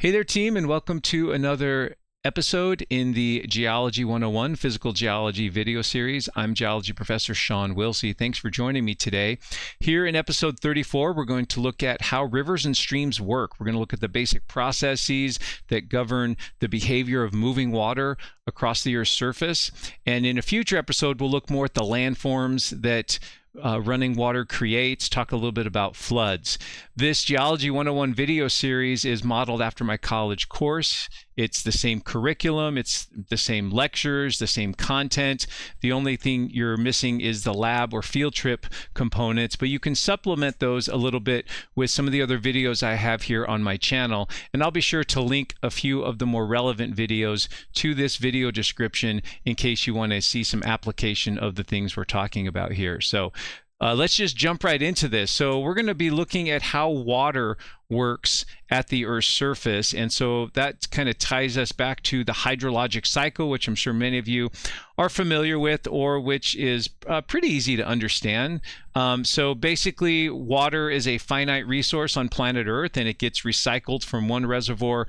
Hey there, team, and welcome to another episode in the Geology 101 Physical Geology video series. I'm Geology Professor Shawn Willsey. Thanks for joining me today. Here in episode 34, we're going to look at how rivers and streams work. We're going to look at the basic processes that govern the behavior of moving water across the Earth's surface. And in a future episode, we'll look more at the landforms that running water creates, talk a little bit about floods. This Geology 101 video series is modeled after my college course. It's the same curriculum, it's the same lectures, the same content. The only thing you're missing is the lab or field trip components, but you can supplement those a little bit with some of the other videos I have here on my channel. And I'll be sure to link a few of the more relevant videos to this video description in case you want to see some application of the things we're talking about here. So let's just jump right into this. So we're going to be looking at how water works at the Earth's surface. And so that kind of ties us back to the hydrologic cycle, which I'm sure many of you are familiar with, or which is pretty easy to understand. So basically, water is a finite resource on planet Earth, and it gets recycled from one reservoir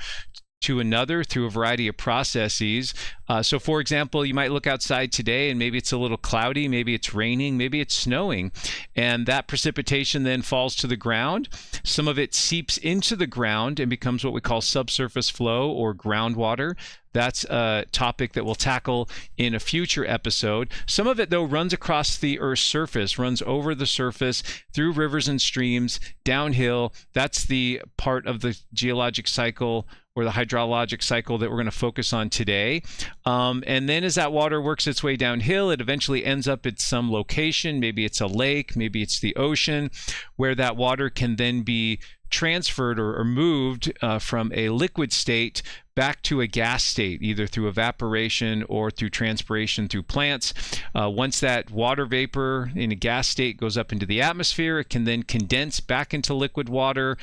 to another through a variety of processes. So for example, you might look outside today and maybe it's a little cloudy, maybe it's raining, maybe it's snowing, and that precipitation then falls to the ground. Some of it seeps into the ground and becomes what we call subsurface flow or groundwater. That's a topic that we'll tackle in a future episode. Some of it, though, runs across the Earth's surface, runs over the surface through rivers and streams, downhill. That's the part of the geologic cycle or the hydrologic cycle that we're going to focus on today. And then as that water works its way downhill, it eventually ends up at some location. Maybe it's a lake, maybe it's the ocean, where that water can then be transferred or moved from a liquid state back to a gas state, either through evaporation or through transpiration through plants. Once that water vapor in a gas state goes up into the atmosphere, it can then condense back into liquid water,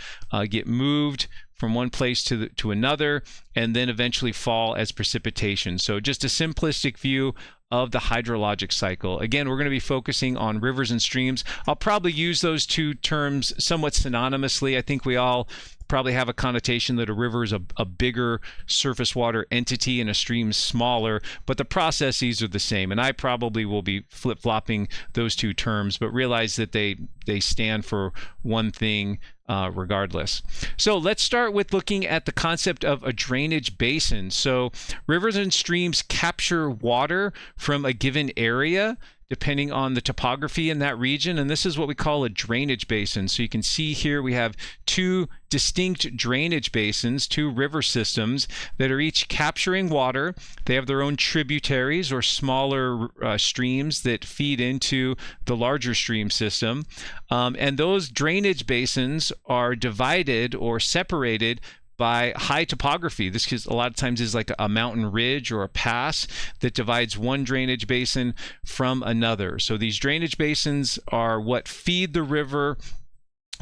get moved from one place to another, and then eventually fall as precipitation. So just a simplistic view of the hydrologic cycle. Again, we're going to be focusing on rivers and streams. I'll probably use those two terms somewhat synonymously. I think we all probably have a connotation that a river is a bigger surface water entity and a stream smaller, but the processes are the same. And I probably will be flip-flopping those two terms, but realize that they stand for one thing regardless. So let's start with looking at the concept of a drainage basin. So rivers and streams capture water from a given area depending on the topography in that region, and this is what we call a drainage basin. So you can see here we have two distinct drainage basins, two river systems that are each capturing water. They have their own tributaries or smaller streams that feed into the larger stream system, and those drainage basins are divided or separated by high topography. This is a lot of times is like a mountain ridge or a pass that divides one drainage basin from another. So these drainage basins are what feed the river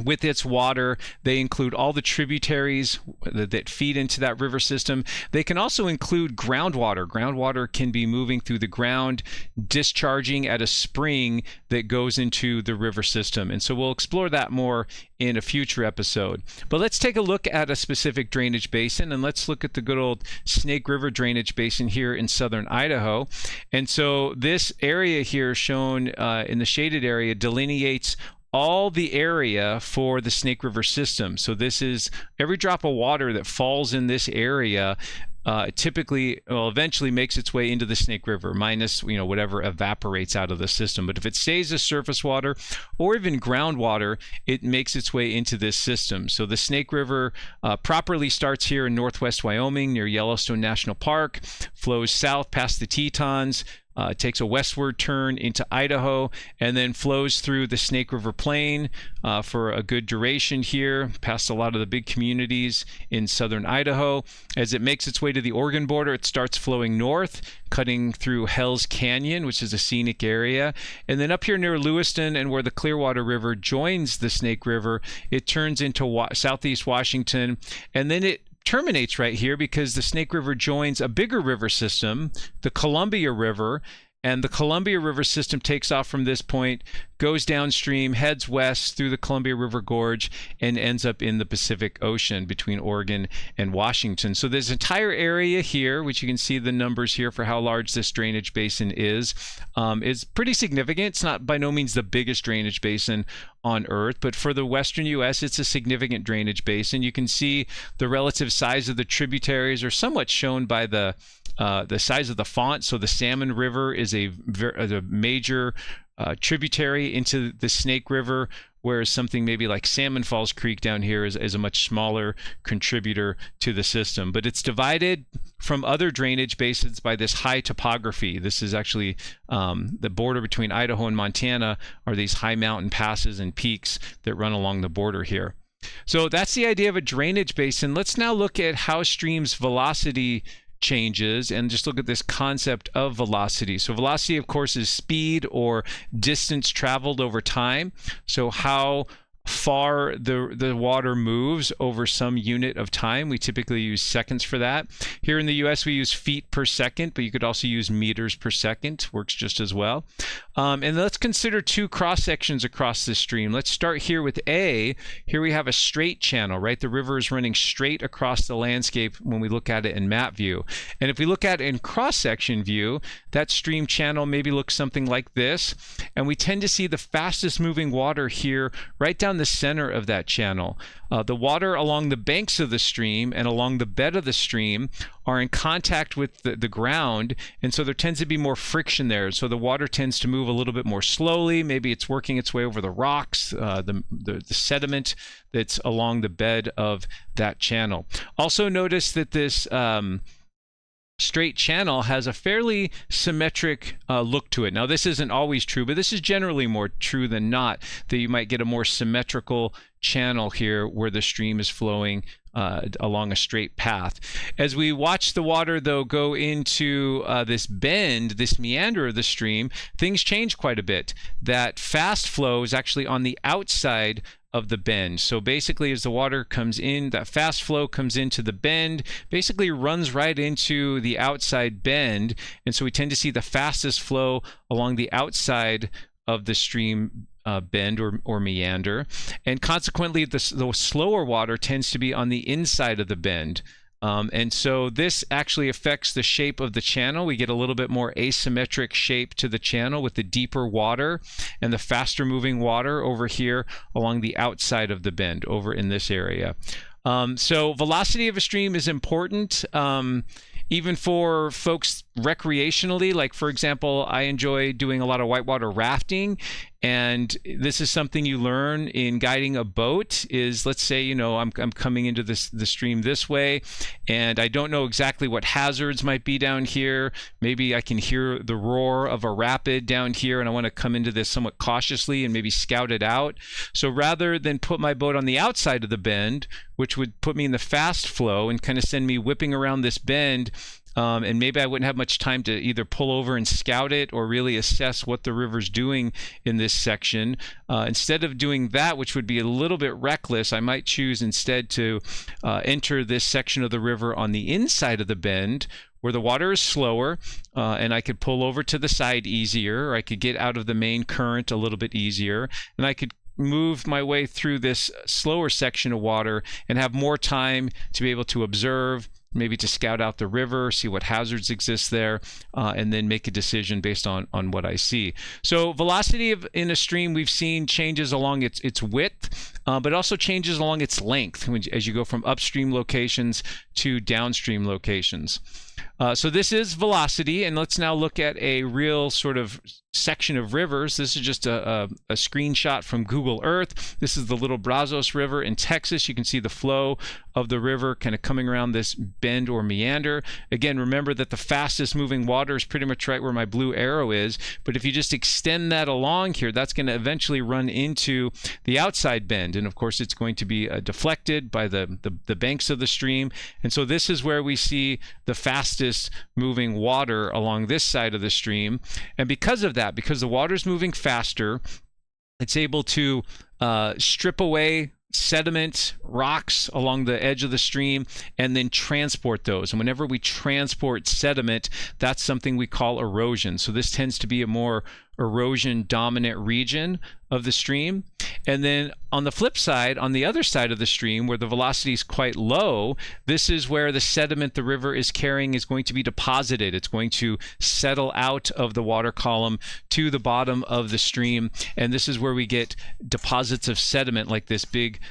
with its water. They include all the tributaries that feed into that river system. They can also include groundwater. Groundwater can be moving through the ground, discharging at a spring that goes into the river system. And so we'll explore that more in a future episode. But let's take a look at a specific drainage basin, and let's look at the good old Snake River drainage basin here in southern Idaho. And so this area here shown in the shaded area delineates all the area for the Snake River system. So this is every drop of water that falls in this area eventually makes its way into the Snake River, minus whatever evaporates out of the system. But if it stays as surface water or even groundwater, it makes its way into this system. So the Snake River properly starts here in northwest Wyoming near Yellowstone National Park, flows south past the Tetons, takes a westward turn into Idaho, and then flows through the Snake River Plain for a good duration here, past a lot of the big communities in southern Idaho. As it makes its way to the Oregon border, it starts flowing north, cutting through Hell's Canyon, which is a scenic area. And then up here near Lewiston and where the Clearwater River joins the Snake River, it turns into southeast Washington, and then it terminates right here because the Snake River joins a bigger river system, the Columbia River, And the Columbia River system takes off from this point, goes downstream, heads west through the Columbia River Gorge, and ends up in the Pacific Ocean between Oregon and Washington. So this entire area here, which you can see the numbers here for how large this drainage basin is pretty significant. It's not by no means the biggest drainage basin on Earth, but for the western U.S., it's a significant drainage basin. You can see the relative size of the tributaries are somewhat shown by the size of the font. So the Salmon River is a major tributary into the Snake River, whereas something maybe like Salmon Falls Creek down here is a much smaller contributor to the system. But it's divided from other drainage basins by this high topography. This is actually the border between Idaho and Montana are these high mountain passes and peaks that run along the border here. So that's the idea of a drainage basin. Let's now look at how streams' velocity changes and just look at this concept of velocity. So velocity, of course, is speed or distance traveled over time. So how far the water moves over some unit of time. We typically use seconds for that. Here in the US, we use feet per second, but you could also use meters per second. Works just as well. And let's consider two cross sections across this stream. Let's start here with A. Here we have a straight channel, right? The river is running straight across the landscape when we look at it in map view. And if we look at it in cross-section view, that stream channel maybe looks something like this. And we tend to see the fastest moving water here right down the center of that channel. The water along the banks of the stream and along the bed of the stream are in contact with the ground, and so there tends to be more friction there. So the water tends to move a little bit more slowly. Maybe it's working its way over the rocks, the sediment that's along the bed of that channel. Also notice that this straight channel has a fairly symmetric look to it. Now, this isn't always true, but this is generally more true than not, that you might get a more symmetrical channel here where the stream is flowing along a straight path. As we watch the water, though, go into this bend, this meander of the stream, things change quite a bit. That fast flow is actually on the outside of the bend. So basically, as the water comes in, that fast flow comes into the bend, basically runs right into the outside bend, and so we tend to see the fastest flow along the outside of the stream bend or meander, and consequently the slower water tends to be on the inside of the bend. And so this actually affects the shape of the channel. We get a little bit more asymmetric shape to the channel with the deeper water and the faster moving water over here along the outside of the bend over in this area. So velocity of a stream is important. Even for folks recreationally, like for example, I enjoy doing a lot of whitewater rafting, and this is something you learn in guiding a boat. Is, let's say, you know, I'm coming into the stream this way, and I don't know exactly what hazards might be down here. Maybe I can hear the roar of a rapid down here, and I want to come into this somewhat cautiously and maybe scout it out. So rather than put my boat on the outside of the bend, which would put me in the fast flow and kind of send me whipping around this bend, and maybe I wouldn't have much time to either pull over and scout it or really assess what the river's doing in this section. Instead of doing that, which would be a little bit reckless, I might choose instead to enter this section of the river on the inside of the bend, where the water is slower, and I could pull over to the side easier, or I could get out of the main current a little bit easier, and I could move my way through this slower section of water and have more time to be able to observe, maybe to scout out the river, see what hazards exist there, and then make a decision based on what I see. So velocity in a stream we've seen changes along its width, but also changes along its length as you go from upstream locations to downstream locations. So this is velocity, and let's now look at a real sort of section of rivers. This is just a screenshot from Google Earth. This is the Little Brazos River in Texas. You can see the flow of the river kind of coming around this bend or meander. Again, remember that the fastest moving water is pretty much right where my blue arrow is, but if you just extend that along here, that's going to eventually run into the outside bend, and of course it's going to be deflected by the banks of the stream, and so this is where we see the fastest moving water along this side of the stream. And because of that, because the water is moving faster, it's able to strip away sediment, rocks along the edge of the stream, and then transport those. And whenever we transport sediment, that's something we call erosion. So this tends to be a more erosion dominant region of the stream. And then on the flip side, on the other side of the stream where the velocity is quite low, this is where the sediment the river is carrying is going to be deposited. It's going to settle out of the water column to the bottom of the stream. And this is where we get deposits of sediment like this big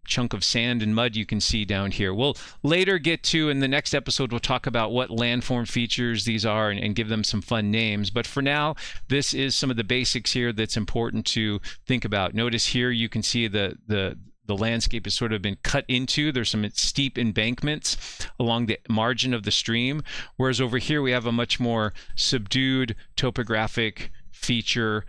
chunk of sand and mud you can see down here. We'll later get to, in the next episode, we'll talk about what landform features these are and give them some fun names. But for now, this is some of the basics here that's important to think about. Notice here you can see the landscape has sort of been cut into. There's some steep embankments along the margin of the stream, whereas over here we have a much more subdued topographic feature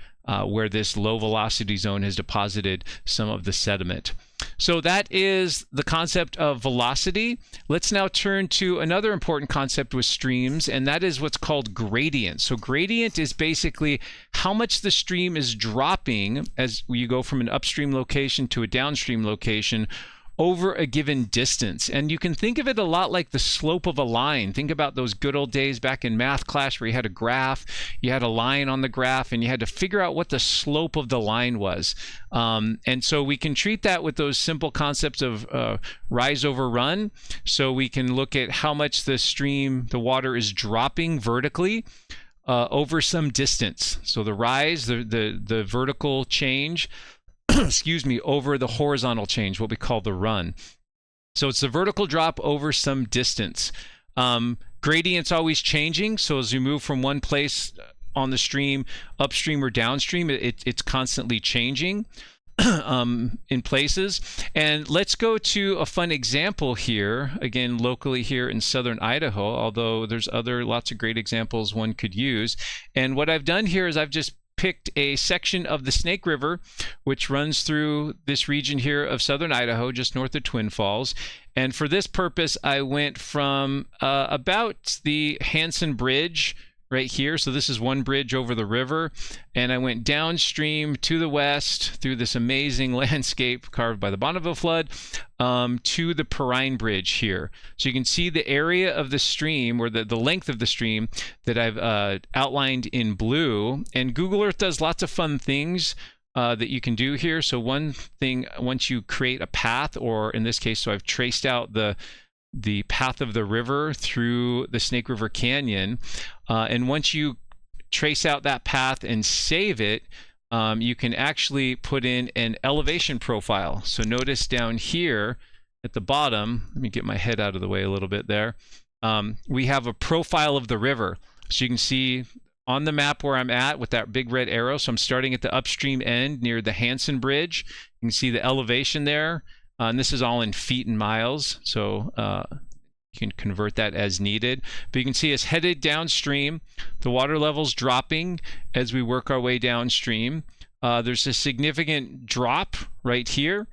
where this low velocity zone has deposited some of the sediment. So that is the concept of velocity. Let's now turn to another important concept with streams, and that is what's called gradient. So gradient is basically how much the stream is dropping as you go from an upstream location to a downstream location over a given distance. And you can think of it a lot like the slope of a line. Think about those good old days back in math class where you had a graph, you had a line on the graph, and you had to figure out what the slope of the line was. And so we can treat that with those simple concepts of rise over run. So we can look at how much the stream, the water is dropping vertically over some distance. So the rise, the vertical change, excuse me, over the horizontal change, what we call the run. So it's the vertical drop over some distance. Gradient's always changing. So as you move from one place on the stream, upstream or downstream, it's constantly changing in places. And let's go to a fun example here, again, locally here in southern Idaho, although there's lots of great examples one could use. And what I've done here is I've just picked a section of the Snake River, which runs through this region here of southern Idaho, just north of Twin Falls. And for this purpose, I went from about the Hansen Bridge right here. So this is one bridge over the river. And I went downstream to the west through this amazing landscape carved by the Bonneville flood to the Perrine Bridge here. So you can see the area of the stream, or the length of the stream that I've outlined in blue. And Google Earth does lots of fun things that you can do here. So one thing, once you create a path, or in this case, so I've traced out the path of the river through the Snake River Canyon. And once you trace out that path and save it, you can actually put in an elevation profile. So notice down here at the bottom, let me get my head out of the way a little bit there. We have a profile of the river. So you can see on the map where I'm at with that big red arrow. So I'm starting at the upstream end near the Hansen Bridge. You can see the elevation there. And this is all in feet and miles, so you can convert that as needed. But you can see it's headed downstream. The water level's dropping as we work our way downstream. There's a significant drop right here.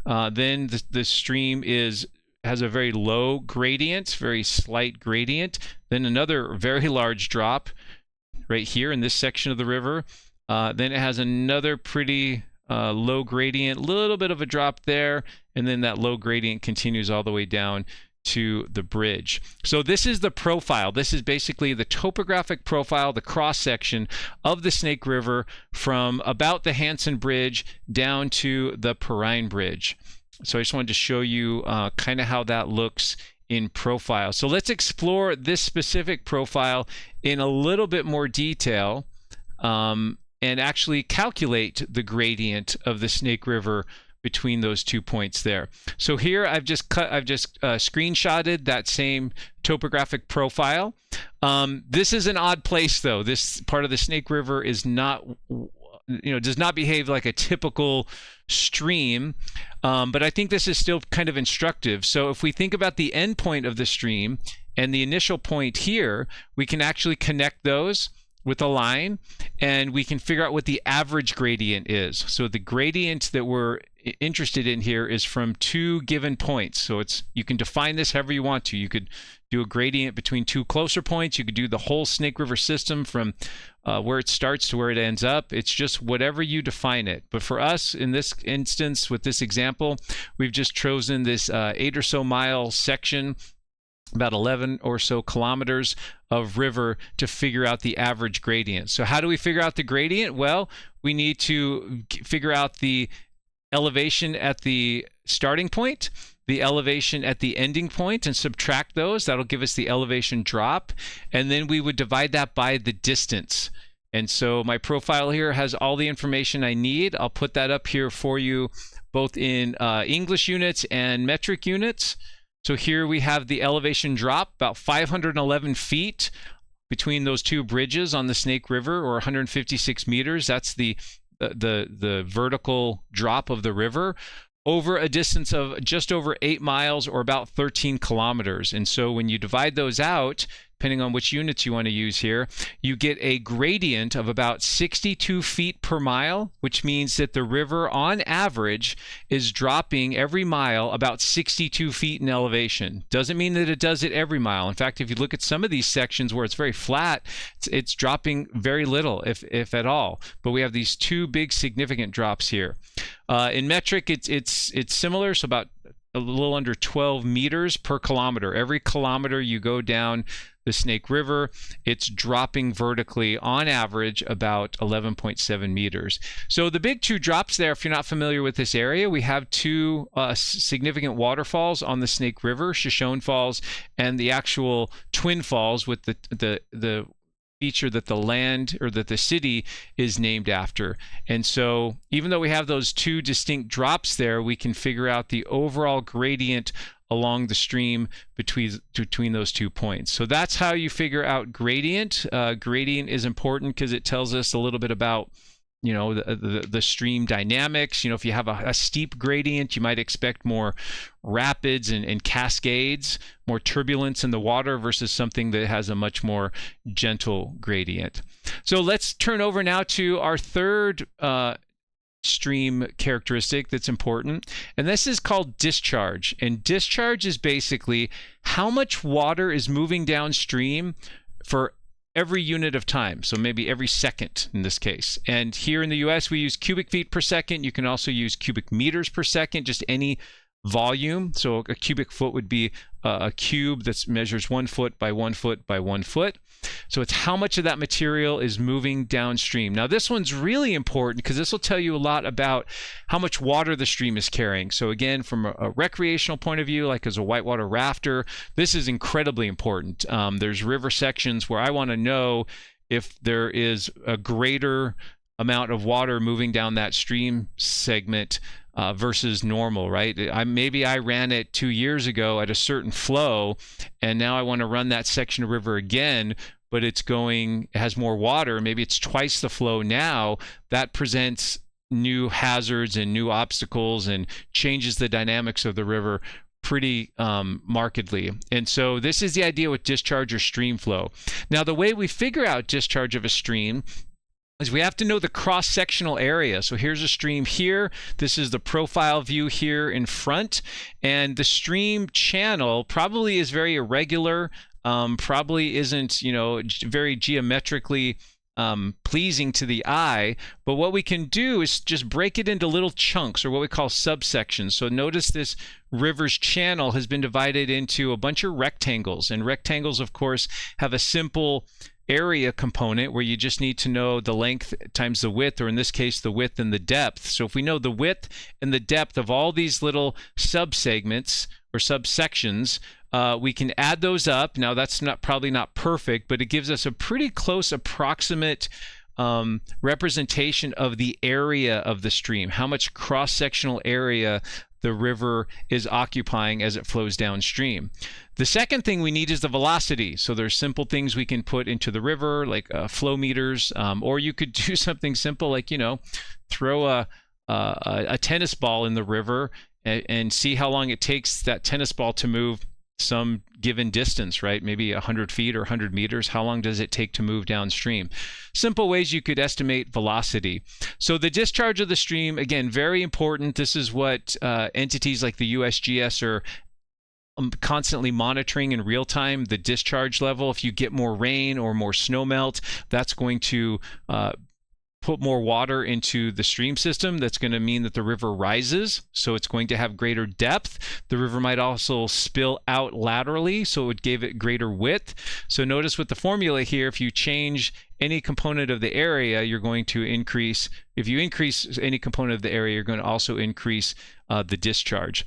Then the stream has a very low gradient, very slight gradient. Then another very large drop right here in this section of the river. Then it has another pretty low gradient, little bit of a drop there, and then that low gradient continues all the way down to the bridge. So this is the profile. This is basically the topographic profile, the cross section of the Snake River from about the Hansen Bridge down to the Perrine Bridge. So I just wanted to show you kind of how that looks in profile. So let's explore this specific profile in a little bit more detail and actually calculate the gradient of the Snake River between those 2 points there. So here I've just screenshotted that same topographic profile. This is an odd place though. This part of the Snake River is not, does not behave like a typical stream, but I think this is still kind of instructive. So if we think about the end point of the stream and the initial point here, we can actually connect those with a line, and we can figure out what the average gradient is. So the gradient that we're interested in here is from two given points. So you can define this however you want to. You could do a gradient between two closer points. You could do the whole Snake River system from where it starts to where it ends up. It's just whatever you define it. But for us, in this instance, with this example, we've just chosen this 8 or so mile section, about 11 or so kilometers of river, to figure out the average gradient. So how do we figure out the gradient? Well, we need to figure out the elevation at the starting point, the elevation at the ending point, and subtract those. That'll give us the elevation drop. And then we would divide that by the distance. And so my profile here has all the information I need. I'll put that up here for you, both in English units and metric units. So here we have the elevation drop, about 511 feet between those two bridges on the Snake River, or 156 meters. That's the vertical drop of the river over a distance of just over 8 miles, or about 13 kilometers. And so when you divide those out, depending on which units you want to use here, you get a gradient of about 62 feet per mile, which means that the river on average is dropping every mile about 62 feet in elevation. Doesn't mean that it does it every mile. In fact, if you look at some of these sections where it's very flat, it's dropping very little, if at all. But we have these two big significant drops here. In metric, it's similar, so about a little under 12 meters per kilometer. Every kilometer you go down the Snake River, it's dropping vertically on average about 11.7 meters. So the big two drops there, if you're not familiar with this area, we have two significant waterfalls on the Snake River, Shoshone Falls, and the actual Twin Falls, with the feature that the land, or that the city, is named after. And so even though we have those two distinct drops there, we can figure out the overall gradient along the stream between those 2 points. So that's how you figure out gradient. Gradient is important because it tells us a little bit about, you know, the stream dynamics. You know, if you have a steep gradient, you might expect more rapids and cascades, more turbulence in the water, versus something that has a much more gentle gradient. So let's turn over now to our third stream characteristic that's important, and this is called discharge. And discharge is basically how much water is moving downstream for every unit of time, so maybe every second in this case. And here in the US, we use cubic feet per second. You can also use cubic meters per second, just any volume. So a cubic foot would be a cube that measures 1 foot by 1 foot by 1 foot. So it's how much of that material is moving downstream. Now this one's really important because this will tell you a lot about how much water the stream is carrying. So again, from a recreational point of view, like as a whitewater rafter, this is incredibly important. There's river sections where I want to know if there is a greater amount of water moving down that stream segment versus normal, right? Maybe I ran it 2 years ago at a certain flow, and now I want to run that section of river again, but it has more water. Maybe it's twice the flow now. That presents new hazards and new obstacles and changes the dynamics of the river pretty markedly. And so this is the idea with discharge or stream flow. Now, the way we figure out discharge of a stream is we have to know the cross-sectional area. So here's a stream here. This is the profile view here in front. And the stream channel probably is very irregular, probably isn't, you know, very geometrically pleasing to the eye. But what we can do is just break it into little chunks, or what we call subsections. So notice this river's channel has been divided into a bunch of rectangles. And rectangles, of course, have a simple area component where you just need to know the length times the width, or in this case, the width and the depth. So if we know the width and the depth of all these little subsegments or subsections, we can add those up. Now that's probably not perfect, but it gives us a pretty close approximate representation of the area of the stream, how much cross-sectional area the river is occupying as it flows downstream. The second thing we need is the velocity. So there's simple things we can put into the river, like flow meters, or you could do something simple like, you know, throw a tennis ball in the river and see how long it takes that tennis ball to move some given distance, right? Maybe 100 feet or 100 meters. How long does it take to move downstream? Simple ways you could estimate velocity. So the discharge of the stream, again, very important. This is what entities like the USGS are constantly monitoring in real time the discharge level. If you get more rain or more snow melt, that's going to put more water into the stream system. That's going to mean that the river rises, so it's going to have greater depth. The river might also spill out laterally, so it would give it greater width. So notice with the formula here, if you change any component of the area, you're going to increase. If you increase any component of the area, you're going to also increase the discharge.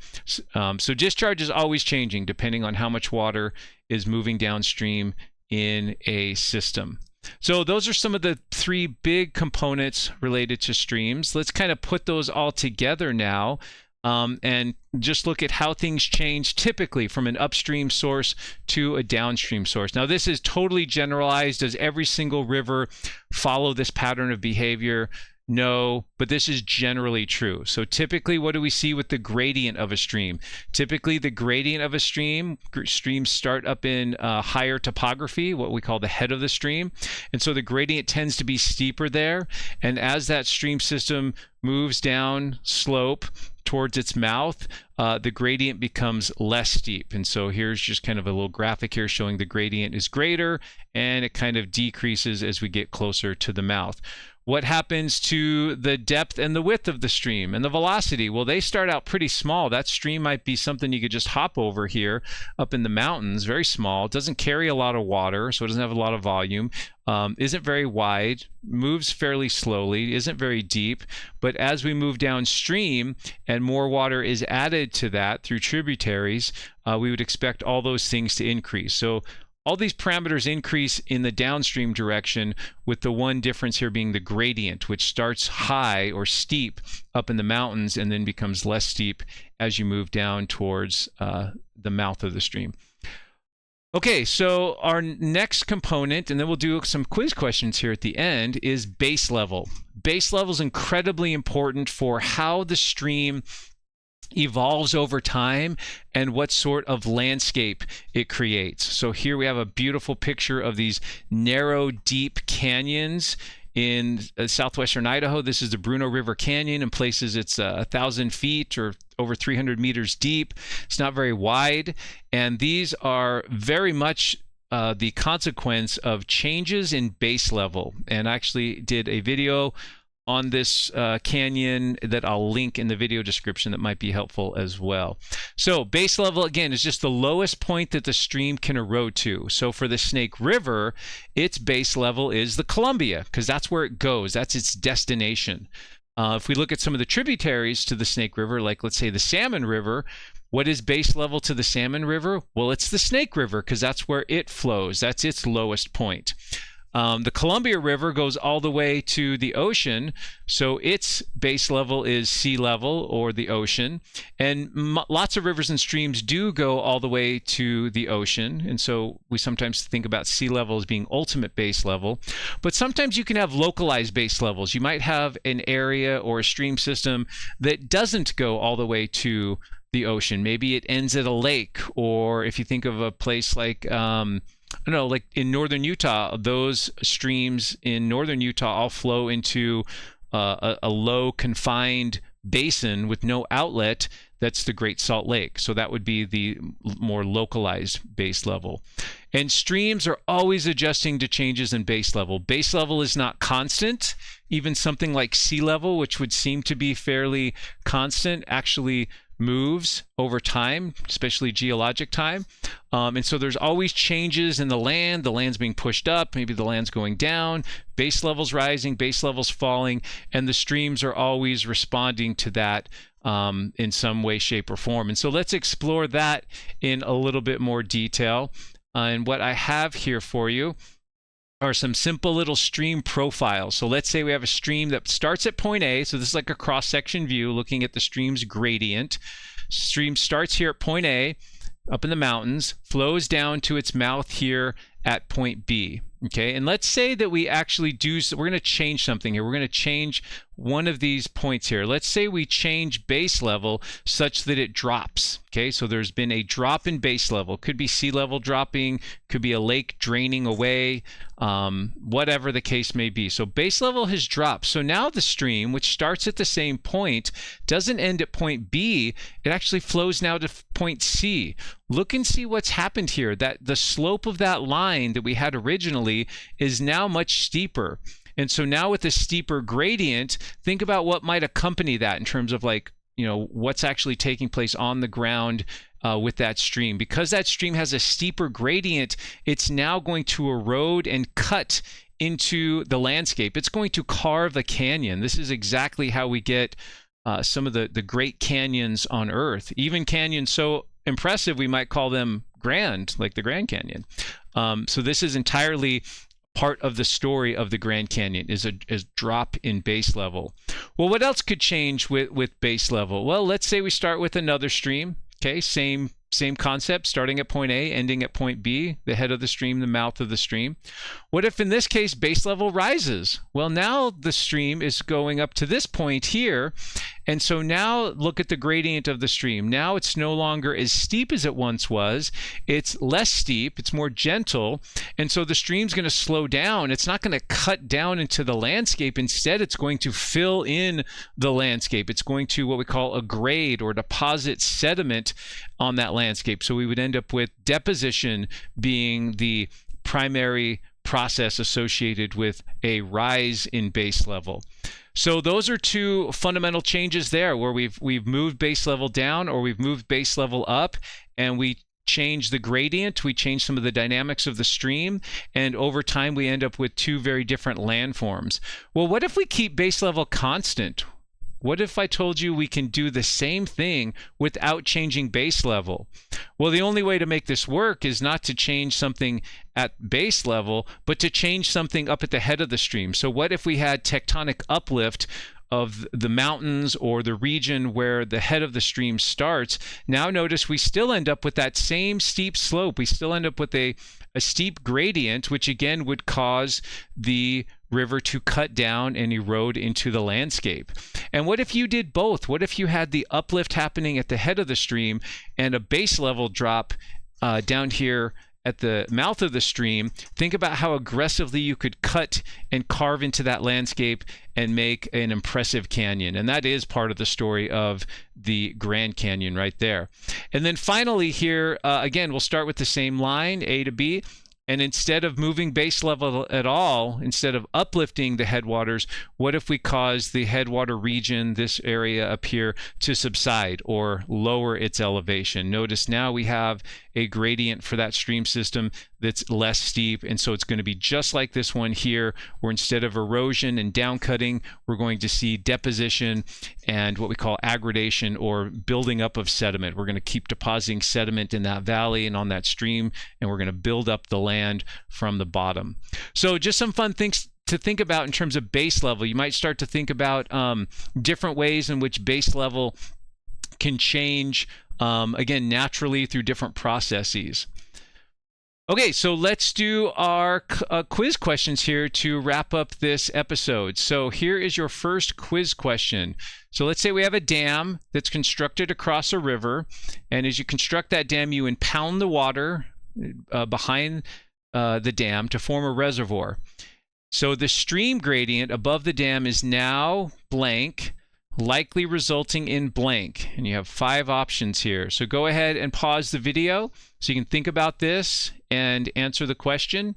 So discharge is always changing depending on how much water is moving downstream in a system. So those are some of the three big components related to streams. Let's kind of put those all together now and just look at how things change typically from an upstream source to a downstream source. Now, this is totally generalized. Does every single river follow this pattern of behavior? No, but this is generally true. So typically, what do we see with the gradient of a stream? Typically, the gradient of a streams start up in higher topography, what we call the head of the stream. And so the gradient tends to be steeper there. And as that stream system moves down slope towards its mouth, the gradient becomes less steep. And so here's just kind of a little graphic here showing the gradient is greater and it kind of decreases as we get closer to the mouth. What happens to the depth and the width of the stream and the velocity? Well, they start out pretty small. That stream might be something you could just hop over here up in the mountains, very small. It doesn't carry a lot of water, so it doesn't have a lot of volume. Isn't very wide, moves fairly slowly, isn't very deep. But as we move downstream and more water is added to that through tributaries, we would expect all those things to increase. So all these parameters increase in the downstream direction, with the one difference here being the gradient, which starts high or steep up in the mountains and then becomes less steep as you move down towards the mouth of the stream. Okay, so our next component, and then we'll do some quiz questions here at the end, is base level. Base level is incredibly important for how the stream evolves over time and what sort of landscape it creates. So here we have a beautiful picture of these narrow, deep canyons in southwestern Idaho. This is the Bruno River Canyon. In places it's 1,000 feet or over 300 meters deep. It's not very wide, and these are very much the consequence of changes in base level. And I actually did a video on this canyon that I'll link in the video description that might be helpful as well. So base level, again, is just the lowest point that the stream can erode to. So for the Snake River, its base level is the Columbia, because that's where it goes. That's its destination. If we look at some of the tributaries to the Snake River, like let's say the Salmon River, what is base level to the Salmon River? Well, it's the Snake River, because that's where it flows. That's its lowest point. The Columbia River goes all the way to the ocean, so its base level is sea level or the ocean. And lots of rivers and streams do go all the way to the ocean, and so we sometimes think about sea level as being ultimate base level. But sometimes you can have localized base levels. You might have an area or a stream system that doesn't go all the way to the ocean. Maybe it ends at a lake, or if you think of a place like I don't know, like in northern Utah, those streams in northern Utah all flow into a low confined basin with no outlet. That's the Great Salt Lake. So that would be the more localized base level. And streams are always adjusting to changes in base level. Base level is not constant. Even something like sea level, which would seem to be fairly constant, actually moves over time, especially geologic time. And so there's always changes in the land. The land's being pushed up, maybe the land's going down, base levels rising, base levels falling, and the streams are always responding to that in some way, shape, or form. And so let's explore that in a little bit more detail. And what I have here for you are some simple little stream profiles. So let's say we have a stream that starts at point A. So this is like a cross-section view looking at the stream's gradient. Stream starts here at point A, up in the mountains, flows down to its mouth here at point B. Okay, and let's say that we actually we're going to change something here. We're going to change one of these points here. Let's say we change base level such that it drops. Okay, so there's been a drop in base level. Could be sea level dropping, could be a lake draining away, whatever the case may be. So base level has dropped. So now the stream, which starts at the same point, doesn't end at point B. It actually flows now to point C. Look and see what's happened here. That the slope of that line that we had originally is now much steeper. And so now with a steeper gradient, think about what might accompany that in terms of like, you know, what's actually taking place on the ground with that stream. Because that stream has a steeper gradient, it's now going to erode and cut into the landscape. It's going to carve a canyon. This is exactly how we get some of the great canyons on Earth. Even canyons so impressive, we might call them grand, like the Grand Canyon. So this is entirely part of the story of the Grand Canyon, is a drop in base level. Well, what else could change with base level? Well, let's say we start with another stream. Okay, same concept, starting at point A, ending at point B, the head of the stream, the mouth of the stream. What if in this case base level rises? Well, now the stream is going up to this point here, and so now look at the gradient of the stream. Now it's no longer as steep as it once was. It's less steep, it's more gentle, and so the stream's going to slow down. It's not going to cut down into the landscape. Instead, it's going to fill in the landscape. It's going to what we call a grade or deposit sediment on that landscape. So we would end up with deposition being the primary process associated with a rise in base level. So those are two fundamental changes there, where we've moved base level down or we've moved base level up, and we change the gradient, we change some of the dynamics of the stream, and over time we end up with two very different landforms. Well, what if we keep base level constant? What if I told you we can do the same thing without changing base level? Well, the only way to make this work is not to change something at base level, but to change something up at the head of the stream. So what if we had tectonic uplift of the mountains or the region where the head of the stream starts? Now notice we still end up with that same steep slope. We still end up with a steep gradient, which again would cause the river to cut down and erode into the landscape. And what if you did both? What if you had the uplift happening at the head of the stream and a base level drop down here at the mouth of the stream? Think about how aggressively you could cut and carve into that landscape and make an impressive canyon. And that is part of the story of the Grand Canyon right there. And then finally here, again, we'll start with the same line, A to B. And instead of moving base level at all, instead of uplifting the headwaters, what if we cause the headwater region, this area up here, to subside or lower its elevation? Notice now we have a gradient for that stream system that's less steep, and so it's going to be just like this one here, where instead of erosion and downcutting, we're going to see deposition and what we call aggradation, or building up of sediment. We're going to keep depositing sediment in that valley and on that stream, and we're going to build up the land from the bottom. So just some fun things to think about in terms of base level. You might start to think about different ways in which base level can change, again, naturally through different processes. Okay, so let's do our quiz questions here to wrap up this episode. So here is your first quiz question. So let's say we have a dam that's constructed across a river, and as you construct that dam, you impound the water behind the dam to form a reservoir. So the stream gradient above the dam is now blank, likely resulting in blank. And you have 5 options here. So go ahead and pause the video so you can think about this and answer the question.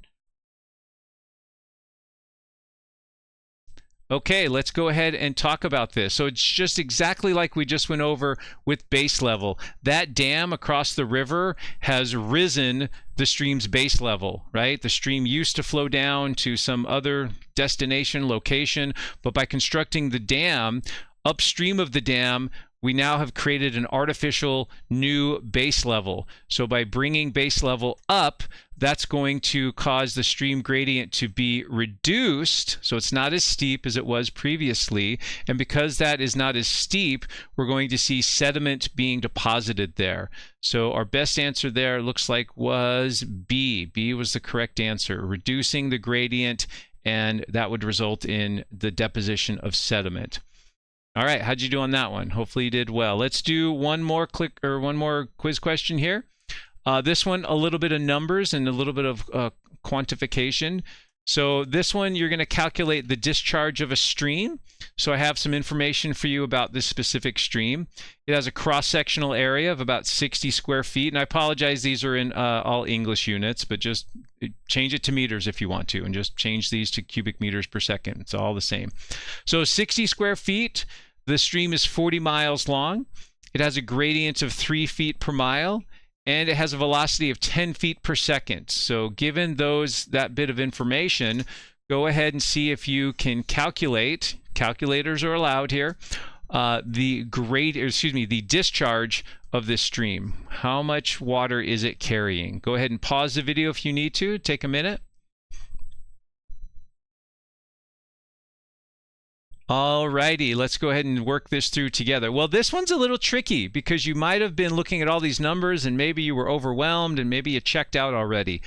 Okay, let's go ahead and talk about this. So it's just exactly like we just went over with base level. That dam across the river has risen the stream's base level, right? The stream used to flow down to some other destination location, but by constructing the dam, upstream of the dam, we now have created an artificial new base level. So by bringing base level up, that's going to cause the stream gradient to be reduced. So it's not as steep as it was previously. And because that is not as steep, we're going to see sediment being deposited there. So our best answer there looks like was B. B was the correct answer, reducing the gradient and that would result in the deposition of sediment. All right, how'd you do on that one? Hopefully you did well. Let's do one more quiz question here. This one, a little bit of numbers and a little bit of quantification. So this one, you're going to calculate the discharge of a stream. So I have some information for you about this specific stream. It has a cross-sectional area of about 60 square feet. And I apologize, these are in all English units, but just change it to meters if you want to, and just change these to cubic meters per second. It's all the same. So 60 square feet, the stream is 40 miles long. It has a gradient of 3 feet per mile, and it has a velocity of 10 feet per second. So given that bit of information, go ahead and see if you can calculate, calculators are allowed here, the discharge of this stream. How much water is it carrying? Go ahead and pause the video if you need to. Take a minute. Alrighty, let's go ahead and work this through together. Well, this one's a little tricky because you might have been looking at all these numbers and maybe you were overwhelmed and maybe you checked out already.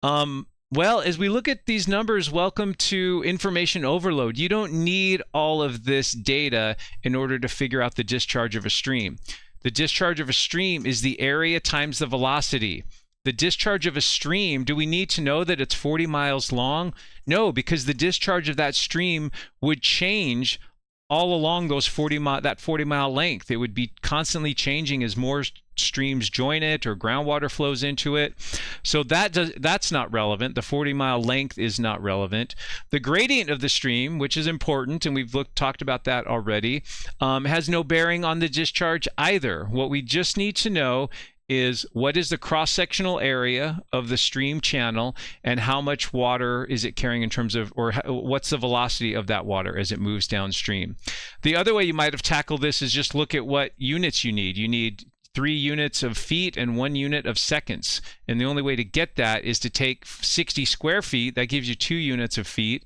Well, as we look at these numbers, welcome to information overload. You don't need all of this data in order to figure out the discharge of a stream. The discharge of a stream is the area times the velocity. The discharge of a stream, do we need to know that it's 40 miles long? No, because the discharge of that stream would change all along that 40-mile length. It would be constantly changing as more streams join it or groundwater flows into it. So that's not relevant. The 40-mile length is not relevant. The gradient of the stream, which is important, and we've talked about that already, has no bearing on the discharge either. What we just need to know is what is the cross-sectional area of the stream channel and how much water is it carrying in terms of, or what's the velocity of that water as it moves downstream. The other way you might have tackled this is just look at what units you need. You need 3 units of feet and 1 unit of seconds. And the only way to get that is to take 60 square feet, that gives you 2 units of feet,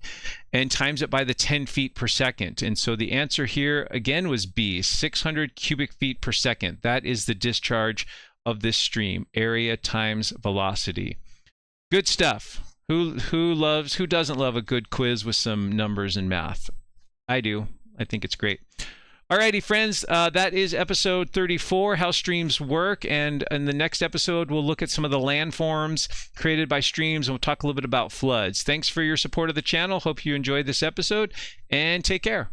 and times it by the 10 feet per second. And so the answer here again was B, 600 cubic feet per second. That is the discharge of this stream, area times velocity. Good stuff. Who doesn't love a good quiz with some numbers and math? I do. I think it's great. Alrighty, friends, that is episode 34, how streams work. And in the next episode, we'll look at some of the landforms created by streams, and we'll talk a little bit about floods. Thanks for your support of the channel. Hope you enjoyed this episode, and take care.